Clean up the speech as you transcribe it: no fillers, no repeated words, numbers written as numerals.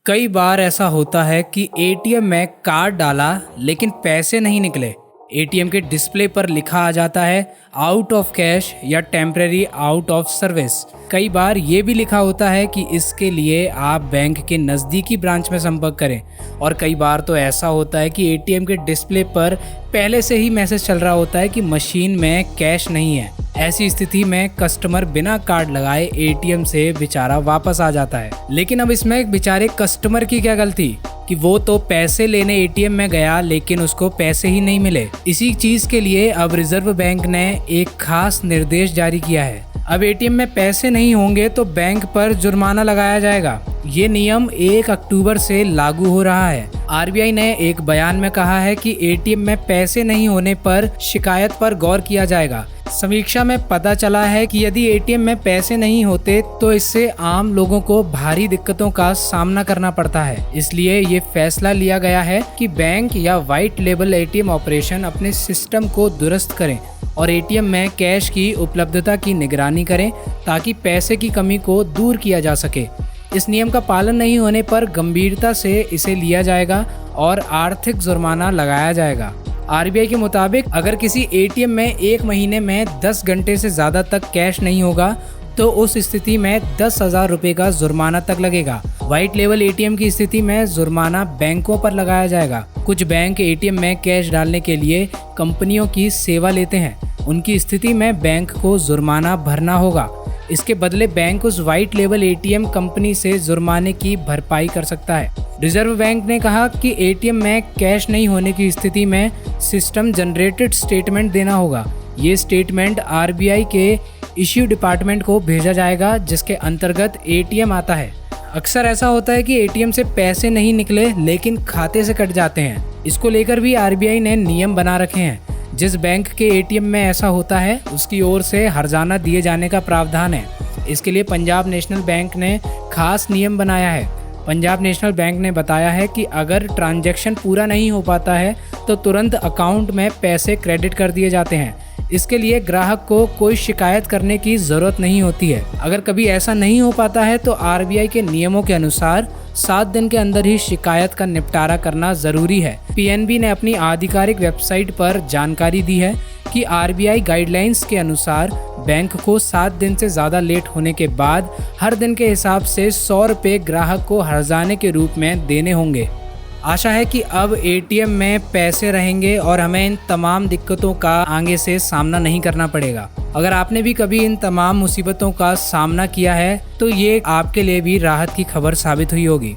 कई बार ऐसा होता है कि एटीएम में कार्ड डाला लेकिन पैसे नहीं निकले। एटीएम के डिस्प्ले पर लिखा आ जाता है आउट ऑफ कैश या टेम्परेरी आउट ऑफ सर्विस। कई बार ये भी लिखा होता है कि इसके लिए आप बैंक के नज़दीकी ब्रांच में संपर्क करें। और कई बार तो ऐसा होता है कि एटीएम के डिस्प्ले पर पहले से ही मैसेज चल रहा होता है कि मशीन में कैश नहीं है। ऐसी स्थिति में कस्टमर बिना कार्ड लगाए एटीएम से बेचारा वापस आ जाता है। लेकिन अब इसमें बेचारे कस्टमर की क्या गलती कि वो तो पैसे लेने एटीएम में गया लेकिन उसको पैसे ही नहीं मिले। इसी चीज के लिए अब रिजर्व बैंक ने एक खास निर्देश जारी किया है। अब एटीएम में पैसे नहीं होंगे तो बैंक पर जुर्माना लगाया जाएगा। ये नियम 1 अक्टूबर से लागू हो रहा है। आरबीआई ने एक बयान में कहा है कि एटीएम में पैसे नहीं होने पर शिकायत पर गौर किया जाएगा। समीक्षा में पता चला है कि यदि एटीएम में पैसे नहीं होते तो इससे आम लोगों को भारी दिक्कतों का सामना करना पड़ता है। इसलिए ये फैसला लिया गया है कि बैंक या व्हाइट लेबल एटीएम ऑपरेशन अपने सिस्टम को दुरुस्त करें और एटीएम में कैश की उपलब्धता की निगरानी करें ताकि पैसे की कमी को दूर किया जा सके। इस नियम का पालन नहीं होने पर गंभीरता से इसे लिया जाएगा और आर्थिक जुर्माना लगाया जाएगा। आरबीआई के मुताबिक अगर किसी एटीएम में एक महीने में 10 घंटे से ज़्यादा तक कैश नहीं होगा तो उस स्थिति में 10,000 रुपये का जुर्माना तक लगेगा। व्हाइट लेवल एटीएम की स्थिति में जुर्माना बैंकों पर लगाया जाएगा। कुछ बैंक एटीएम में कैश डालने के लिए कंपनियों की सेवा लेते हैं। उनकी स्थिति में बैंक को जुर्माना भरना होगा। इसके बदले बैंक उस व्हाइट लेवल एटीएम कंपनी से जुर्माने की भरपाई कर सकता है। रिजर्व बैंक ने कहा कि एटीएम में कैश नहीं होने की स्थिति में सिस्टम जनरेटेड स्टेटमेंट देना होगा। ये स्टेटमेंट आरबीआई के इश्यू डिपार्टमेंट को भेजा जाएगा जिसके अंतर्गत एटीएम आता है। अक्सर ऐसा होता है कि एटीएम से पैसे नहीं निकले लेकिन खाते से कट जाते हैं। इसको लेकर भी आरबीआई ने नियम बना रखे हैं। जिस बैंक के एटीएम में ऐसा होता है उसकी ओर से हर्जाना दिए जाने का प्रावधान है। इसके लिए पंजाब नेशनल बैंक ने खास नियम बनाया है। पंजाब नेशनल बैंक ने बताया है कि अगर ट्रांजैक्शन पूरा नहीं हो पाता है तो तुरंत अकाउंट में पैसे क्रेडिट कर दिए जाते हैं। इसके लिए ग्राहक को कोई शिकायत करने की ज़रूरत नहीं होती है। अगर कभी ऐसा नहीं हो पाता है तो आरबीआई के नियमों के अनुसार 7 दिन के अंदर ही शिकायत का निपटारा करना ज़रूरी है। पीएनबी ने अपनी आधिकारिक वेबसाइट पर जानकारी दी है कि आरबीआई गाइडलाइंस के अनुसार बैंक को 7 दिन से ज़्यादा लेट होने के बाद हर दिन के हिसाब से 100 रुपये ग्राहक को हर्जाने के रूप में देने होंगे। आशा है कि अब एटीएम में पैसे रहेंगे और हमें इन तमाम दिक्कतों का आगे से सामना नहीं करना पड़ेगा। अगर आपने भी कभी इन तमाम मुसीबतों का सामना किया है तो ये आपके लिए भी राहत की खबर साबित हुई होगी।